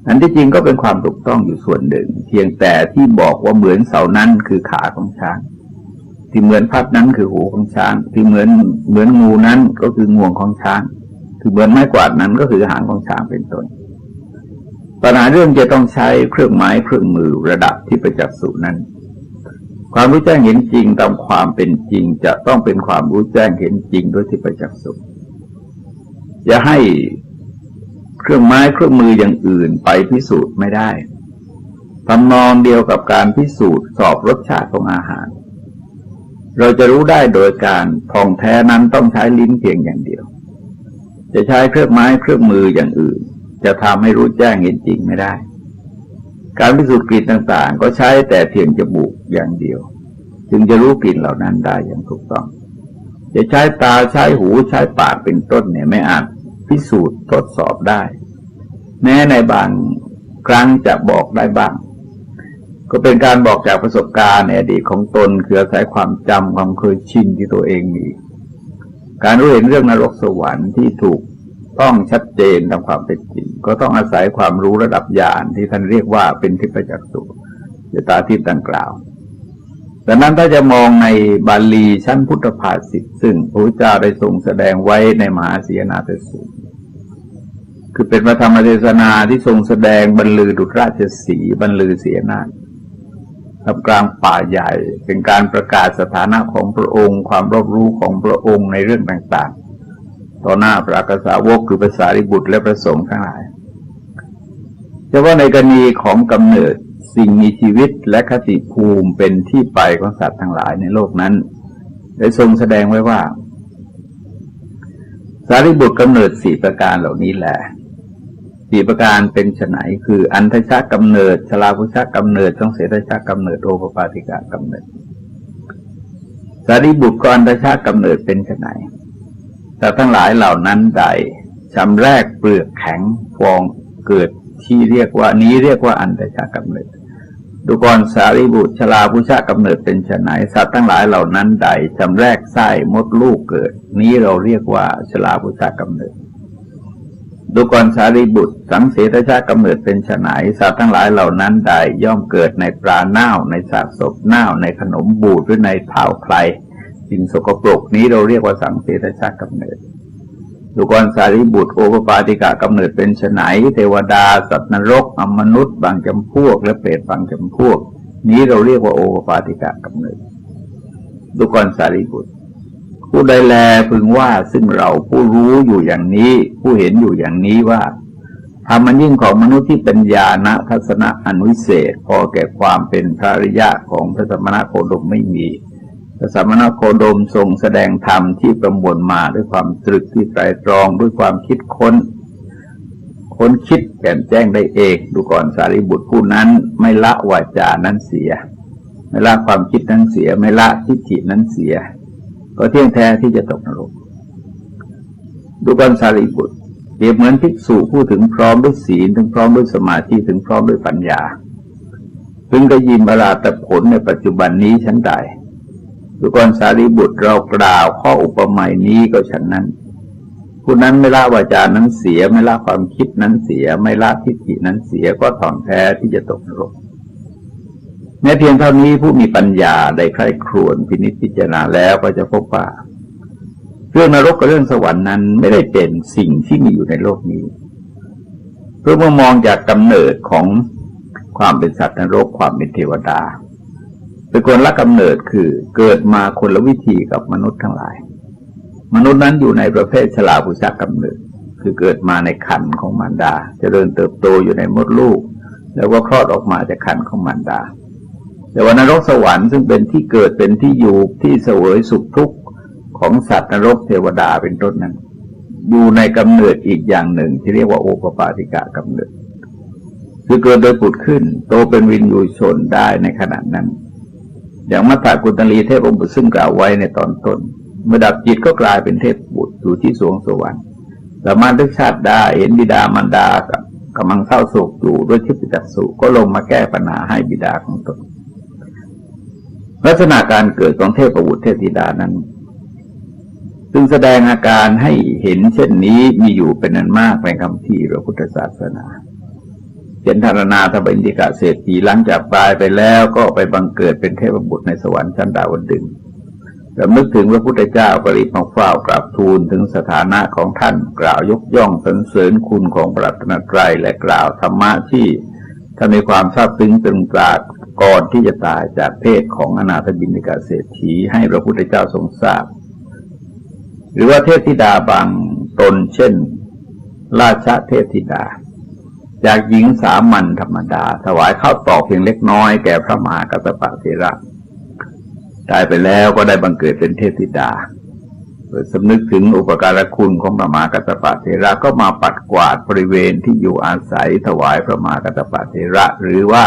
อันที่จริงก็เป็นความถูกต้องอยู่ส่วนหนึ่งเพียงแต่ที่บอกว่าเหมือนเสานั้นคือขาของช้างที่เหมือนพัดนั้นคือหูของช้างที่เหมือนงูนั้นก็คืองวงของช้างที่เหมือนไม้กวาดนั้นก็คือหางของช้างเป็นต้นปัญหาเรื่องจะต้องใช้เครื่องไม้เครื่องมือระดับที่ประจักษ์สุนั้นความรู้แจ้งเห็นจริงตามความเป็นจริงจะต้องเป็นความรู้แจ้งเห็นจริงด้วยที่ประจักษ์สุอย่าให้เครื่องไม้เครื่องมืออย่างอื่นไปพิสูจน์ไม่ได้ทำนองเดียวกับการพิสูจน์สอบรสชาติของอาหารเราจะรู้ได้โดยการทองแท้นั้นต้องใช้ลิ้นเพียงอย่างเดียว จะใช้เครื่องไม้เครื่องมืออย่างอื่นจะทำให้รู้แจ้งเห็นจริงไม่ได้การพิสูจน์กลิ่นต่างๆก็ใช้แต่เพียงจมูกอย่างเดียวจึงจะรู้กลิ่นเหล่านั้นได้อย่างถูกต้องจะใช้ตาใช้หูใช้ปากเป็นต้นเนี่ยไม่อาจพิสูจน์ทดสอบได้แม้ในบางครั้งจะบอกได้บ้างก็เป็นการบอกจากประสบการณ์ในอดีตของตนคืออาศัยความจำความเคยชินที่ตัวเองมีการรู้เห็นเรื่องนรกสวรรค์ที่ถูกต้องชัดเจนตามความเป็นจริงก็ต้องอาศัยความรู้ระดับญาณที่ท่านเรียกว่าเป็นทิพยจักษุหรือตาทิพย์ดังกล่าวดังนั้นถ้าจะมองในบาลีชั้นพุทธภาษิตซึ่งพระพุทธเจ้าได้ทรงแสดงไว้ในมหาสีนาฏสูตรคือเป็นพระธรรมเทศนาที่ทรงแสดงบรรลือดุจราชสีห์บรรลือเสียนาฏท่ามกลางป่าใหญ่เป็นการประกาศสถานะของพระองค์ความรอบรู้ของพระองค์ในเรื่องต่างๆต่อหน้าพระอัครสาวกคือพระสารีบุตรและพระสงฆ์ทั้งหลายแต่ว่าในกรณีของกำเนิดสิ่งมีชีวิตและคติภูมิเป็นที่ไปของสัตว์ทั้งหลายในโลกนั้นได้ทรงแสดงไว้ว่าสารีบุตรกำเนิด4ประการเหล่านี้แหละ4ประการเป็นไฉนคืออันทชกำเนิดชลาภุชกำเนิดสังเสทชกำเนิดโอปปาติกะกำเนิดสารีบุตรก็อันทชกำเนิดเป็นไฉนแต่ทั้งหลายเหล่านั้นใดชำแรกเปลือกแข็งฟองเกิดที่เรียกว่านี้เรียกว่าอันทชกำเนิดดูก่อนสารีบุตรชลาภุชกำเนิดเป็นไฉนสัตว์ทั้งหลายเหล่านั้นใดชำแรกไส้มดลูกเกิดนี้เราเรียกว่าชลาภุชกำเนิดดูก่อนสารีบุตรสังเสทชกำเนิดเป็นไฉนสัตว์ทั้งหลายเหล่านั้นใดย่อมเกิดในปลาเน่าในซากศพเน่าในขนมบูดหรือในเท้าใครสิ่งสกปรกนี้เราเรียกว่าสังเสทชกำเนิดดูก่อนสารีบุตรโอปปาติกะกำเนิดเป็นไฉนเทวดาสัตว์นรกอมนุษย์บางจำพวกและเปรตบางจำพวกนี้เราเรียกว่าโอปปาติกะกำเนิดดูก่อนสารีบุตรผู้ใดแลพึงว่าซึ่งเราผู้รู้อยู่อย่างนี้ผู้เห็นอยู่อย่างนี้ว่าธรรมอันยิ่งของมนุษย์ที่เป็นญาณทัศนะอันวิเศษพอแก่ความเป็นพระอริยะของพระสมณโคดมไม่มีพระสมณโคดมทรงแสดงธรรมที่ประมวลมาด้วยความตรึกที่ไตรตรองด้วยความคิดค้นคิดแก่มแจ้งได้เองดูก่อนสารีบุตรผู้นั้นไม่ละวาจานั้นเสียไม่ละความคิดนั้นเสียไม่ละทิฏฐินั้นเสียก็เที่ยงแท้ที่จะตกนรกดูก่อนสารีบุตรเปรียบเหมือนภิกษุผู้ถึงพร้อมด้วยศีลถึงพร้อมด้วยสมาธิถึงพร้อมด้วยปัญญาพึงได้ยินอรหัตผลในปัจจุบันนี้ชั้นใดดูก่อนสารีบุตรเรากล่าวข้ออุปมานี้ก็ฉันนั้นผู้นั้นไม่ละวาจานั้นเสียไม่ละความคิดนั้นเสียไม่ละทิฏฐินั้นเสียก็ถ่องแท้ที่จะตกนรกแม้เพียงเท่านี้ผู้มีปัญญาได้ใคร่ครวญพินิจพิจารณาแล้วก็จะพบว่าเรื่องนรกกับเรื่องสวรรค์นั้นไม่ได้เป็นสิ่งที่มีอยู่ในโลกนี้เพราะเมื่อมองจากกำเนิดของความเป็นสัตว์นรกความเป็นเทวดาเป็นคนละกำเนิดคือเกิดมาคนละวิธีกับมนุษย์ทั้งหลายมนุษย์นั้นอยู่ในประเภทชลาภุชกำเนิดคือเกิดมาในครรภ์ของมารดาเจริญเติบโตอยู่ในมดลูกแล้วก็คลอดออกมาจากครรภ์ของมารดาแต่ว่านรกสวรรค์ซึ่งเป็นที่เกิดเป็นที่อยู่ที่เสวยสุขทุกข์ของสัตว์นรกเทวดาเป็นต้นนั้นอยู่ในกำเนิดอีกอย่างหนึ่งที่เรียกว่าโอปปาติกะกำเนิดคือเกิดโดยผุดขึ้นโตเป็นวินยูชนได้ในขณะนั้นอย่างมัทธกุณฑลีเทพบุตรซึ่งกล่าวไว้ในตอนต้นเมื่อดับจิตก็กลายเป็นเทพบุตรอยู่ที่สวงสวรรค์สามารถทึกชาติได้เห็นบิดามารดากำลังเศร้าโศกอยู่ด้วยทิพยจักษุก็ลงมาแก้ปัญหาให้บิดาของตนลักษณะการเกิดของเทพบุตรเทพธิดานั้นซึ่งแสดงอาการให้เห็นเช่นนี้มีอยู่เป็นอันมากในคัมภีร์พระพุทธศาสนาเช่นธารณาถบิณฑิกะเศรษฐีหลังจากตายไปแล้วก็ไปบังเกิดเป็นเทพบุตรในสวรรค์ชั้นดาวดึงส์ระลึกถึงพระพุทธเจ้าก็รีบมาเฝ้ากราบทูลถึงสถานะของท่านกล่าวยกย่องสรรเสริญคุณของพระรัตนตรัยและกล่าวธรรมะที่ท่านมีความซาบซึ้งตรึงตราก่อนที่จะตายจากเพศของอนาถบิณฑิกะเศรษฐีให้พระพุทธเจ้าทรงทราบหรือว่าเทพธิดาบางตนเช่นราชเทพธิดาจากหญิงสามัญธรรมดาถวายข้าวตอกเพียงเล็กน้อยแก่พระมหากัสสปะเถระตายไปแล้วก็ได้บังเกิดเป็นเทพธิดา สำนึกถึงอุปการะคุณของพระมหากัสสปะเถระก็มาปัดกวาดบริเวณที่อยู่อาศัยถวายพระมหากัสสปะเถระหรือว่า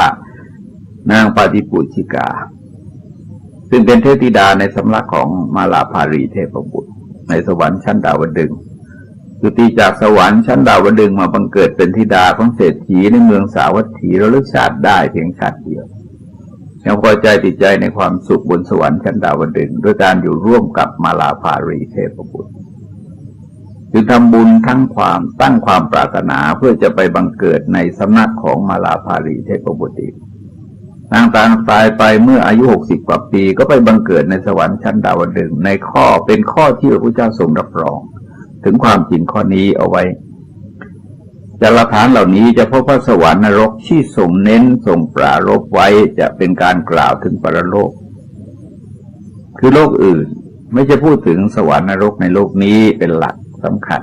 นางปาฏิปุชิกาซึ่งเป็นเทพธิดาในสำนักของมาลาภารีเทพบุตรในสวรรค์ชั้นดาวดึงส์จุติจากสวรรค์ชั้นดาวดึงส์มาบังเกิดเป็นธิดาของเศรษฐีในเมืองสาวัตถีระลึกชาติได้เพียงชาติเดียวยังพอใจติดใจในความสุขบนสวรรค์ชั้นดาวดึงส์ด้วยการอยู่ร่วมกับมาลาภารีเทพบุตรจึงทำบุญทั้งความตั้งความปรารถนาเพื่อจะไปบังเกิดในสำนักของมาลาภารีเทพบุตรอีกนางตายไปเมื่ออายุ60 กว่าปีก็ไปบังเกิดในสวรรค์ชั้นดาวดึงส์ในข้อเป็นข้อที่พระพุทธเจ้าทรงรับรองถึงความจริงข้อนี้เอาไว้จากหลักฐานเหล่านี้จะพบว่าสวรรค์นรกที่ทรงเน้นทรงปรารภไว้จะเป็นการกล่าวถึงปรโลกคือโลกอื่นไม่จะพูดถึงสวรรค์นรกในโลกนี้เป็นหลักสำคัญ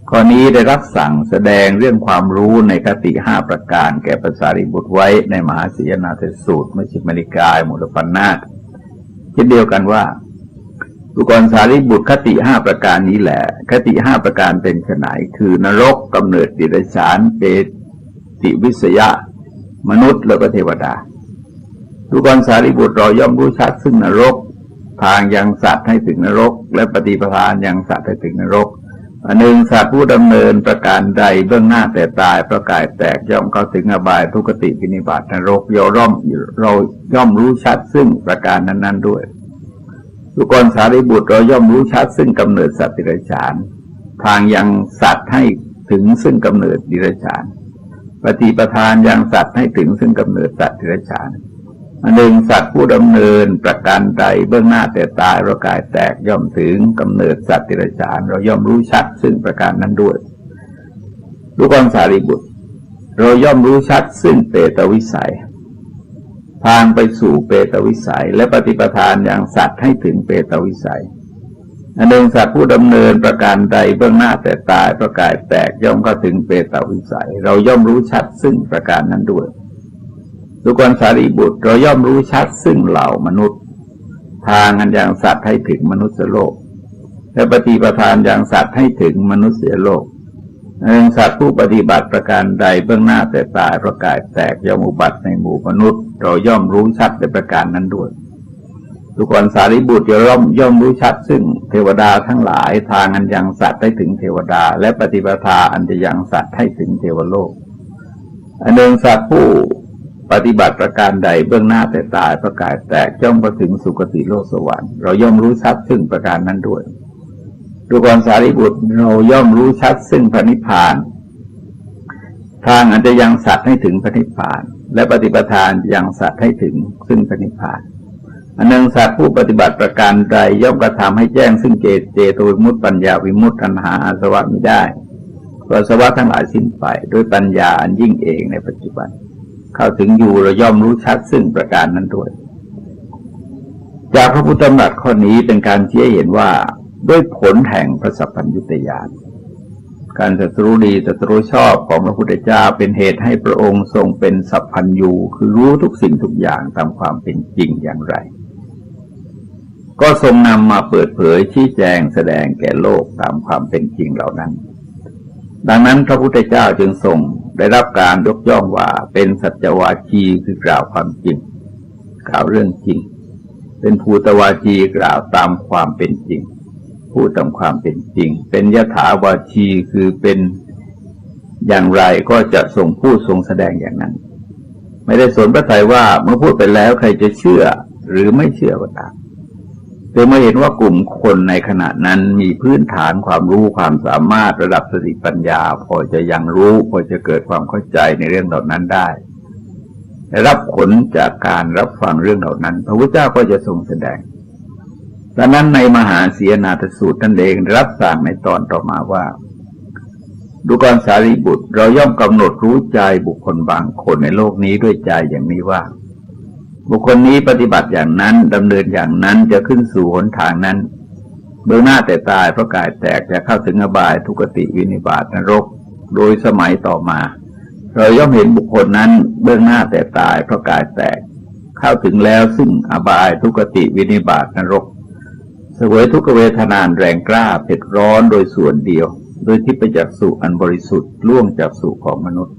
ข้อนี้ได้รับสั่งแสดงเรื่องความรู้ในคติ5 ประการแก่พระสารีบุตรไว้ในมหาสียนาถสูตรมัชฌิมานิกายมูลปัณณาสเช่นเดียวกันว่าบุคคลสารีบุตรคติ5 ประการนี้แหละคติ5 ประการเป็นไฉนคือนรกกำเนิดเดรัจฉานเปติวิสยะมนุษย์แล้วก็เทวดาบุคคลสารีบุตรเราย่อมรู้ชัดซึ่งนรกทางยังสัตว์ให้ถึงนรกและปฏิปทานยังสัตว์ให้ถึงนรกอันหนึ่งสัตว์ผู้ดำเนินประการใดเบื้องหน้าแต่ตายประกายแตกย่อมเข้าถึงอบายทุกติวินิบาตนรกเราย่อมรู้ชัดซึ่งประการนั้นๆด้วยบุคคลสารีบุตรเราย่อมรู้ชัดซึ่งกำเนิดสัตว์ดิรัจฉานทางยังสัตว์ให้ถึงซึ่งกำเนิดดิรัจฉานปฏิปทานยังสัตว์ให้ถึงซึ่งกำเนิดสัตว์ดิรัจฉานอันหนึ่งสัตว์ผู้ดำเนินประการใดเบื้องหน้าแต่ตายประกายแตกย่อมถึงกำเนิดสัตว์ดิรัจฉานเราย่อมรู้ชัดซึ่งประการนั้นด้วยบุคคลสารีบุตรเราย่อมรู้ชัดซึ่งเปตวิสัยทางไปสู่เปตวิสัยและปฏิปทานอย่างสัตว์ให้ถึงเปตวิสัยอันหนึ่งสัตว์ผู้ดำเนินประการใดเบื้องหน้าแต่ตายประกายแตกย่อมเข้าถึงเปตวิสัยเราย่อมรู้ชัดซึ่งประการนั้นด้วยบุคคลสารีบุตรเราย่อมรู้ชัดซึ่งเหล่ามนุษย์ทางอันอย่างสัตว์ให้ถึงมนุษย์โลกและปฏิปทานอย่างสัตว์ให้ถึงมนุษย์โลกอันหนึ่งสัตว์ผู้ปฏิบัติประการใดเบื้องหน้าแต่ตายประกายแตกย่อมอุบัติในหมู่มนุษย์เราย่อมรู้ชัดในประการนั้นด้วยบุคคลสารีบุตรย่อมรู้ชัดซึ่งเทวดาทั้งหลายทางอันยังสัตว์ให้ถึงเทวดาและปฏิปทาอันจะยังสัตว์ให้ถึงเทวโลกอันหนึ่งสัตว์ผู้ปฏิบัติประการใดเบื้องหน้าแต่ตายประกายแตกย่อมไปถึงสุคติโลกสวรรค์เราย่อมรู้ชัดซึ่งประการนั้นด้วยบุคคลสารีบุตรเราย่อมรู้ชัดซึ่งพระนิพพานทางอันจะยังสัตว์ให้ถึงพระนิพพานและปฏิปทานยังสัตว์ให้ถึงซึ่งพระนิพพานอันหนึ่งสัตว์ผู้ปฏิบัติประการใดย่อมกระทำให้แจ้งซึ่งเจโตวิมุตติปัญญาวิมุตติตัณหาอาสวะมิได้เพราะอาสวะทั้งหลายสิ้นไปด้วยปัญญาอันยิ่งเองในปัจจุบันเข้าถึงอยู่เราย่อมรู้ชัดซึ่งประการนั้นด้วยจากพระพุทธธรรมข้อนี้เป็นการชี้ให้เห็นว่าด้วยผลแห่งพระสัพพัญญุตญาณการตรัสรู้ดีตรัสรู้ชอบของพระพุทธเจ้าเป็นเหตุให้พระองค์ทรงเป็นสัพพัญญูคือรู้ทุกสิ่งทุกอย่างตามความเป็นจริงอย่างไรก็ทรงนำมาเปิดเผยชี้แจงแสดงแก่โลกตามความเป็นจริงเหล่านั้นดังนั้นพระพุทธเจ้าจึงทรงได้รับการยกย่องว่าเป็นสัจวาจีคือกล่าวความจริงกล่าวเรื่องจริงเป็นภูตวาจีกล่าวตามความเป็นจริงพูดตามความเป็นจริงเป็นยถาวาจีคือเป็นอย่างไรก็จะทรงพูดทรงแสดงอย่างนั้นไม่ได้สนพระทัยว่าเมื่อพูดไปแล้วใครจะเชื่อหรือไม่เชื่อก็ตามแต่เมื่อเห็นว่ากลุ่มคนในขณะนั้นมีพื้นฐานความรู้ความสามารถระดับสติปัญญาพอจะยังรู้พอจะเกิดความเข้าใจในเรื่องเหล่านั้นได้รับผลจากการรับฟังเรื่องเหล่านั้นพระพุทธเจ้าก็จะทรงแสดงดังนั้นในมหาสียนาถสูตรนั่นเองรับสั่งในตอนต่อมาว่าดูก่อนสารีบุตรเราย่อมกำหนดรู้ใจบุคคลบางคนในโลกนี้ด้วยใจอย่างนี้ว่าบุคคลนี้ปฏิบัติอย่างนั้นดำเนินอย่างนั้นจะขึ้นสู่หนทางนั้นเบื้องหน้าแต่ตายเพราะกายแตกจะเข้าถึงอบายทุกติวินิบาตนรกโดยสมัยต่อมาเราย่อมเห็นบุคคลนั้นเบื้องหน้าแต่ตายเพราะกายแตกเข้าถึงแล้วซึ่งอบายทุกติวินิบาตนรก วยทุกขเวทนานแรงกล้าเผ็ดร้อนโดยส่วนเดียวโดยที่ไปจากสุอันบริสุทธิ์ล่วงจากสุของมนุษย์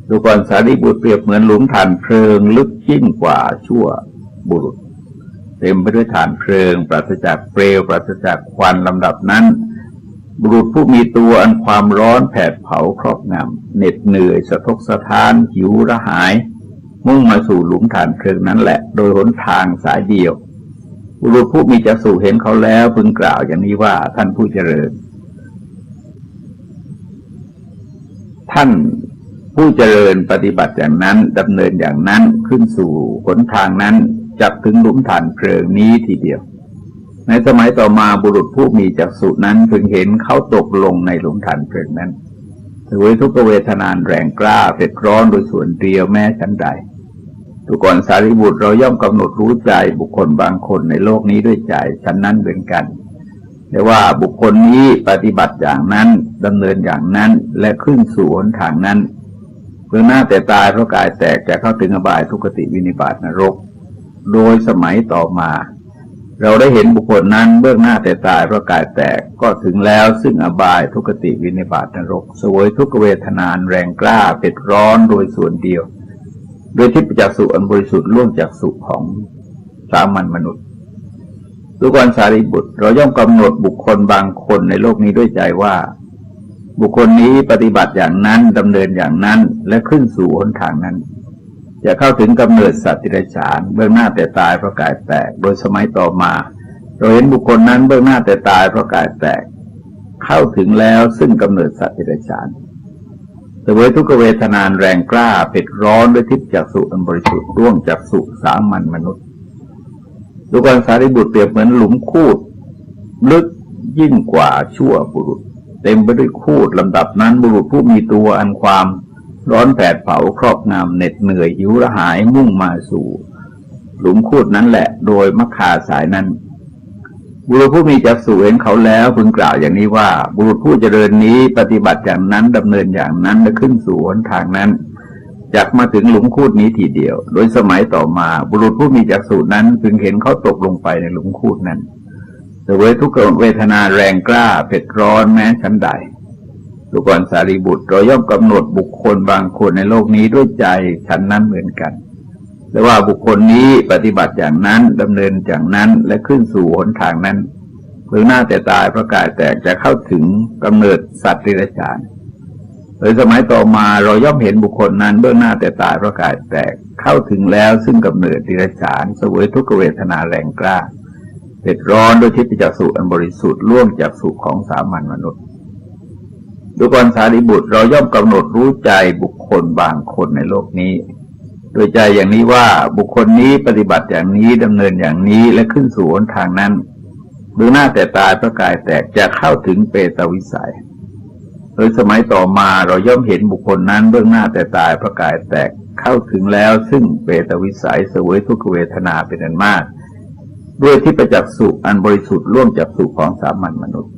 ดูก่อนสารีบุตรเปรียบเหมือนหลุมฐานเพลิงลึกยิ่งกว่าชั่วบุรุษเต็มไปด้วยฐานเพลิงปราศจากเปลวปราศจากควันลำดับนั้นบุรุษผู้มีตัวอันความร้อนแผดเผาครอบงำเหน็ดเหนื่อยสะทกสะท้านหิวระหายมุ่งมาสู่หลุมฐานเพลิงนั้นแหละโดยหนทางสายเดียวบุรุษผู้มีจักษุเห็นเขาแล้วพึงกล่าวอย่างนี้ว่าท่านผู้เจริญท่านผู้เจริญปฏิบัติอย่างนั้นดำเนินอย่างนั้นขึ้นสู่หนทางนั้นจักถึงหลุมฐานเพลิงนี้ทีเดียวในสมัยต่อมาบุรุษผู้มีจักษุนั้นพึงเห็นเขาตกลงในหลุมฐานเพลิงนั้นเสวยทุกขเวทนานแรงกล้าเผ็ดร้อนโดยส่วนเดียวแม้ฉันใดดูก่อนสารีบุตรเราย่อมกำหนดรู้ใจบุคคลบางคนในโลกนี้ด้วยใจฉันนั้นเหมือนกันแต่ว่าบุคคลนี้ปฏิบัติอย่างนั้นดำเนินอย่างนั้นและขึ้นสู่หนทางนั้นเพื่อหน้าแต่ตายเพราะกายแตกจะเข้าถึงอบายทุกขติวินิบาตนรกโดยสมัยต่อมาเราได้เห็นบุคคลนั้นเบื้องหน้าแต่ตายเพราะกายแตกก็ถึงแล้วซึ่งอบายทุกขติวินิบาตนรกเสวยทุกขเวทนานแรงกล้าเผ็ดร้อนโดยส่วนเดียวโดยที่จากสุอันบริสุทธิ์ล่วงจากสุของสามัญมนุษย์ดูก่อนสารีบุตรเราย่อมกำหนดบุคคลบางคนในโลกนี้ด้วยใจว่าบุคคลนี้ปฏิบัติอย่างนั้นดำเนินอย่างนั้นและขึ้นสู่หนทางนั้นจะเข้าถึงกำเนิดสัตว์ดิเรกชันเบื้องหน้าแต่ตายเพราะกายแตกโดยสมัยต่อมาเราเห็นบุคคลนั้นเบื้องหน้าแต่ตายเพราะกายแตกเข้าถึงแล้วซึ่งกำเนิดสัตว์ดิเรกชันเสวยทุกขเวทนานแรงกล้าเผ็ดร้อนด้วยทิพย์จักษุอันบริสุทธิ์ร่วงจากสุสามัญมนุษย์ดูก่อนสารีบุตรเปรียบเหมือนหลุมคูดลึกยิ่งกว่าชั่วบุรุษเต็มไปด้วยคูดลำดับนั้นบุรุษผู้มีตัวอันความร้อนแผดเผาครอบงำเหน็ดเหนื่อยหิวระหายมุ่งมาสู่หลุมคูดนั้นแหละโดยมคาสายนั้นบุรุษผู้มีจักษุเห็นเขาแล้วพึงกล่าวอย่างนี้ว่าบุรุษผู้เจริญนี้ปฏิบัติอย่างนั้นดำเนินอย่างนั้นและขึ้นสู่หนทางนั้นจักมาถึงหลุมคูดนี้ทีเดียวโดยสมัยต่อมาบุรุษผู้มีจักษุนั้นพึงเห็นเขาตกลงไปในหลุมคูดนั้นเสวยทุกขเวทนาแรงกล้าเผ็ดร้อนแม้ฉันใดดูก่อนสารีบุตรเราย่อมกำหนดบุคคลบางคนในโลกนี้ด้วยใจฉันนั้นเหมือนกันแต่ว่าบุคคลนี้ปฏิบัติอย่างนั้นดำเนินอย่างนั้นและขึ้นสู่หนทางนั้นเพื่อหน้าแต่ตายเพราะกายแตกจะเข้าถึงกำเนิดสัตว์ดิเรกชันโดยสมัยต่อมาเราย่อมเห็นบุคคลนั้นเบื้องหน้าแต่ตายเพราะกายแตกเข้าถึงแล้วซึ่งกำเนิดดิเรกชันเสวยทุกขเวทนาแรงกล้าเผ็ดร้อนโดยทิพย์จักษุอันบริสุทธิ์ล่วงจากสุของสามัญมนุษย์ดูก่อนสารีบุตรเราย่อมกำหนดรู้ใจบุคคลบางคนในโลกนี้โดยใจอย่างนี้ว่าบุคคลนี้ปฏิบัติอย่างนี้ดำเนินอย่างนี้และขึ้นสู่หนทางนั้นเบื้องหน้าแต่ตายเพราะกายแตกจะเข้าถึงเปตวิสัยโดยสมัยต่อมาเราย่อมเห็นบุคคลนั้นเบื้องหน้าแต่ตายเพราะกายแตกเข้าถึงแล้วซึ่งเปตวิสัยเสวยทุกขเวทนาเป็นอันมากด้วยที่ประจักษ์สุอันบริสุทธิ์ล่วงจากสุของสามัญมนุษย์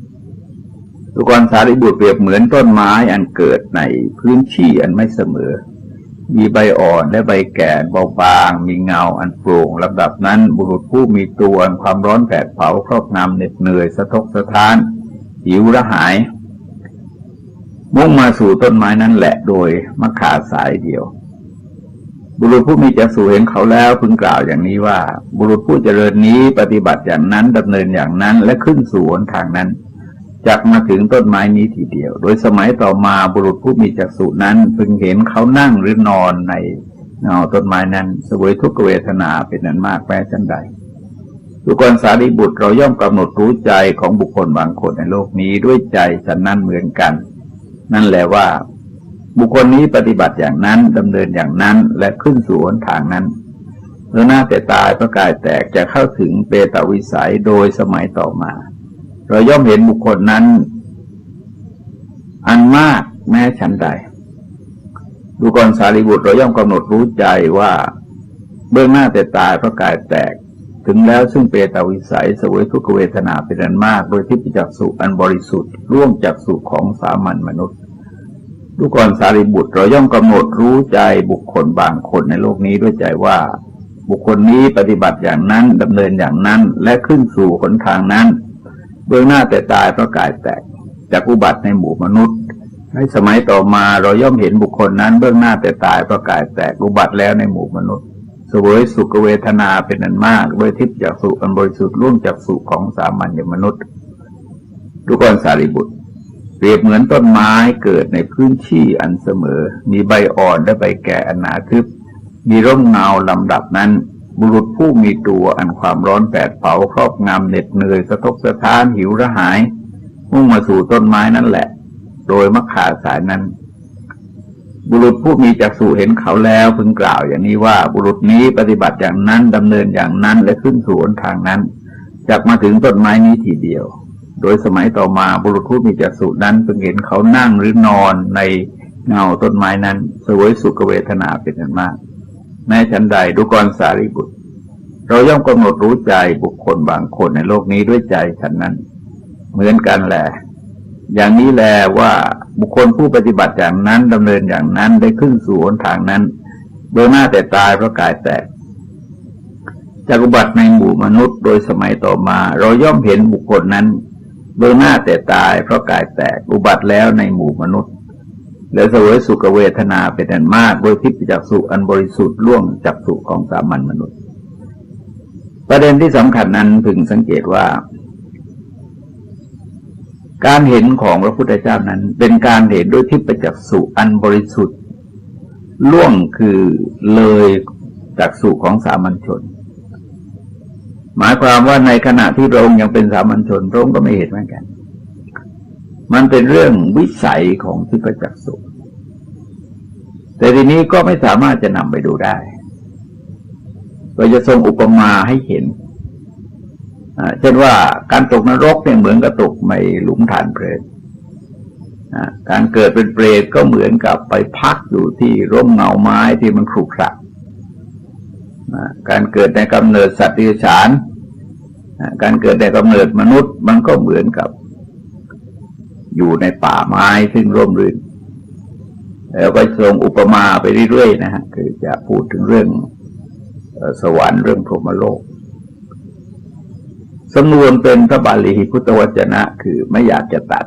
ดูก่อนสารีบุตรเปรียบเหมือนต้นไม้อันเกิดในพื้นที่อันไม่เสมอมีใบอ่อนและใบแก่เบาบางมีเงาอันโปร่งลำดับนั้นบุรุษผู้มีตัวอันความร้อนแผดเผาครอบงำเหน็ดเหนื่อยสะทกสะท้านหิวระหายมุ่งมาสู่ต้นไม้นั้นแหละโดยมคาสายเดียวบุรุษผู้มีจักษุเห็นเขาแล้วพึงกล่าวอย่างนี้ว่าบุรุษผู้เจริญนี้ปฏิบัติอย่างนั้นดำเนินอย่างนั้นและขึ้นสู่หนทางนั้นจักมาถึงต้นไม้นี้ทีเดียวโดยสมัยต่อมาบุรุษผู้มีจักษุนั้นพึงเห็นเขานั่งหรือนอนในเงาต้นไม้นั้นเสวยทุกขเวทนาเป็นอันมากแม้ฉันใดดูก่อนสารีบุตรเราย่อมกำหนดรู้ใจของบุคคลบางคนในโลกนี้ด้วยใจฉันนั้นเหมือนกันนั่นแหละว่าบุคคลนี้ปฏิบัติอย่างนั้นดำเนินอย่างนั้นและขึ้นสู่หนทางนั้นเมื่อหน้าแต่ตายเพราะกายแตกจะเข้าถึงเปตวิสัยโดยสมัยต่อมาเราย่อมเห็นบุคคลนั้นอันมากแม้ฉันใดดูก่อนสารีบุตรเราย่อมกำหนดรู้ใจว่าเบื้องหน้าแต่ตายเพราะกายแตกถึงแล้วซึ่งเปตวิสัยเสวยทุกขเวทนาเป็นอันมากโดยที่จักษุอันบริสุทธิ์ร่วงจากสุของสามัญมนุษย์ดูก่อนสารีบุตรเราย่อมกำหนดรู้ใจบุคคลบางคนในโลกนี้ด้วยใจว่า บุคคลนี้ปฏิบัติอย่างนั้นดำเนินอย่างนั้นและขึ้นสู่หนทางนั้นเบื้องหน้าแต่ตายเพราะกายแตกจากอุบัติในหมู่มนุษย์ในสมัยต่อมาเราย่อมเห็นบุคคลนั้นเบื้องหน้าแต่ตายเพราะกายแตกอุบัติแล้วในหมู่มนุษย์เสวยสุขเวทนาเป็นอันมากด้วยทิพย์จักษุอันบริสุทธิ์ล่วงจากสุขของสามัญมนุษย์ดูก่อนสารีบุตรเปรียบเหมือนต้นไม้เกิดในพื้นที่อันเสมอมีใบอ่อนและใบแก่อันหนาทึบมีร่มเงาลำดับนั้นบุรุษผู้มีตัวอันความร้อนแผดเผาครอบงำเหน็ดเหนื่อยสะทกสะท้านหิวระหายมุ่งมาสู่ต้นไม้นั่นแหละโดยมรรคาสายนั้นบุรุษผู้มีจักษุเห็นเขาแล้วพึงกล่าวอย่างนี้ว่าบุรุษนี้ปฏิบัติอย่างนั้นดำเนินอย่างนั้นและขึ้นสู่หนทางนั้นจักมาถึงต้นไม้นี้ทีเดียวโดยสมัยต่อมาบุรุษผู้มีจักษุนั้นพึงเห็นเขานั่งหรือนอนในเงาต้นไม้นั้นเสวยสุขเวทนาเป็นอันมากแม้ฉันใดดูก่อนสารีบุตรเราย่อมกำหนดรู้ใจบุคคลบางคนในโลกนี้ด้วยใจฉันนั้นเหมือนกันแหละอย่างนี้แลว่าบุคคลผู้ปฏิบัติอย่างนั้นดำเนินอย่างนั้นได้ขึ้นสู่หนทางนั้นโดยหน้าแต่ตายเพราะกายแตกจากอุบัติในหมู่มนุษย์โดยสมัยต่อมาเราย่อมเห็นบุคคลนั้นโดยหน้าแต่ตายเพราะกายแตกอุบัติแล้วในหมู่มนุษย์และเสวยสุขเวทนาเป็นอันมากโดยทิพย์จักษุอันบริสุทธิ์ล่วงจากสุขของสามัญมนุษย์ประเด็นที่สำคัญนั้นพึงสังเกตว่าการเห็นของพระพุทธเจ้านั้นเป็นการเห็นด้วยทิพย์จักษุอันบริสุทธิ์ล่วงคือเลยจักษุของสามัญชนหมายความว่าในขณะที่พระองค์ยังเป็นสามัญชนพระองค์ก็ไม่เห็นเหมือนกันมันเป็นเรื่องวิสัยของทิพย์จักษุแต่ทีนี้ก็ไม่สามารถจะนำไปดูได้เราจะทรงอุปมาให้เห็นเช่นว่าการตกนรกเนี่ยเหมือนกับตกในหลุมฐานเปรตการเกิดเป็นเปรตก็เหมือนกับไปพักอยู่ที่ร่มเงาไม้ที่มันขรุขระการเกิดในกำเนิดสัตว์เดรัจฉานการเกิดในกำเนิดมนุษย์มันก็เหมือนกับอยู่ในป่าไม้ซึ่งร่มรื่นแล้วก็ทรงอุปมาไปเรื่อยๆนะฮะคือจะพูดถึงเรื่องสวรรค์เรื่องพรหมโลกสำนวนเป็นพระบาลีพุทธวจนะคือไม่อยากจะตัด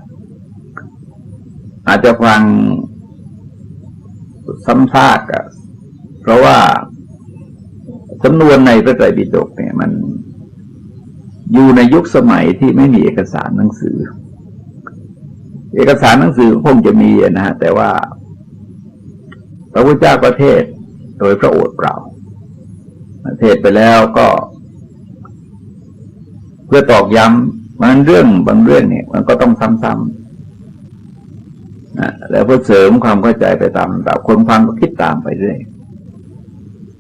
อาจจะฟังซ้ำซากเพราะว่าสำนวนในพระไตรปิฎกเนี่ยมันอยู่ในยุคสมัยที่ไม่มีเอกสารหนังสือเอกสารหนังสือคงจะมีนะฮะแต่ว่าพระพุทธเจ้าประเทศโดยพระโอษฐ์เปล่าเทศไปแล้วก็เพื่อตอกย้ำมันเรื่องบางเรื่องเนี่ยมันก็ต้องซ้ำๆแล้วเพื่อเสริมความเข้าใจไปตามแต่คนฟังก็คิดตามไปเรื่อย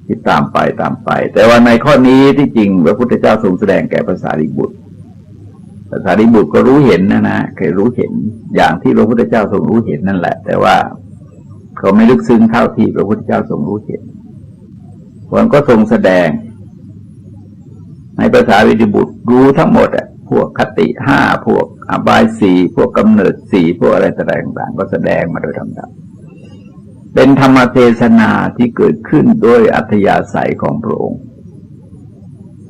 คิดตามไปแต่ว่าในข้อนี้ที่จริงพระพุทธเจ้าทรงแสดงแก่พระสารีบุตรพระสารีบุตรก็รู้เห็นนะเคยรู้เห็นอย่างที่พระพุทธเจ้าทรงรู้เห็นนั่นแหละแต่ว่าเขาไม่ลึกซึ้งเท่าที่พระพุทธเจ้าทรงรู้เห็นมันก็ทรงแสดงในภาษาวิดิบุตรรู้ทั้งหมดพวกคติห้าพวกอบายสี่พวกกำเนิดสี่พวกอะไรต่างๆก็แสดงมาโดยลำดับเป็นธรรมเทศนาที่เกิดขึ้นโดยอัธยาศัยของพระองค์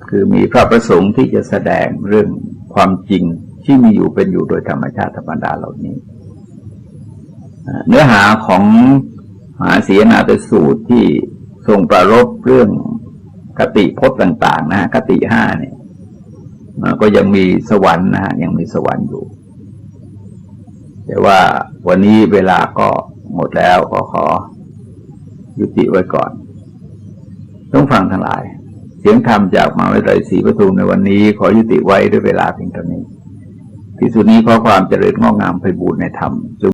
คือมีพระประสงค์ที่จะแสดงเรื่องความจริงที่มีอยู่เป็นอยู่โดยธรรมชาติธรรมดาเหล่านี้เนื้อหาของมหาสีนาฏสูตรที่ทรงประรบเรื่องคติพจน์ต่างๆนะคติห้าเนี่ยก็ยังมีสวรรค์นะฮะยังมีสวรรค์อยู่แต่ว่าวันนี้เวลาก็หมดแล้วก็ขอยุติไว้ก่อนต้องฟังทั้งหลายเสียงธรรมจากมหาวิทยาลัยศรีปทุมในวันนี้ขอยุติไว้ด้วยเวลาเพียงเท่านี้ที่สุดนี้ขอความเจริญงอกงามไพบูลย์ในธรรม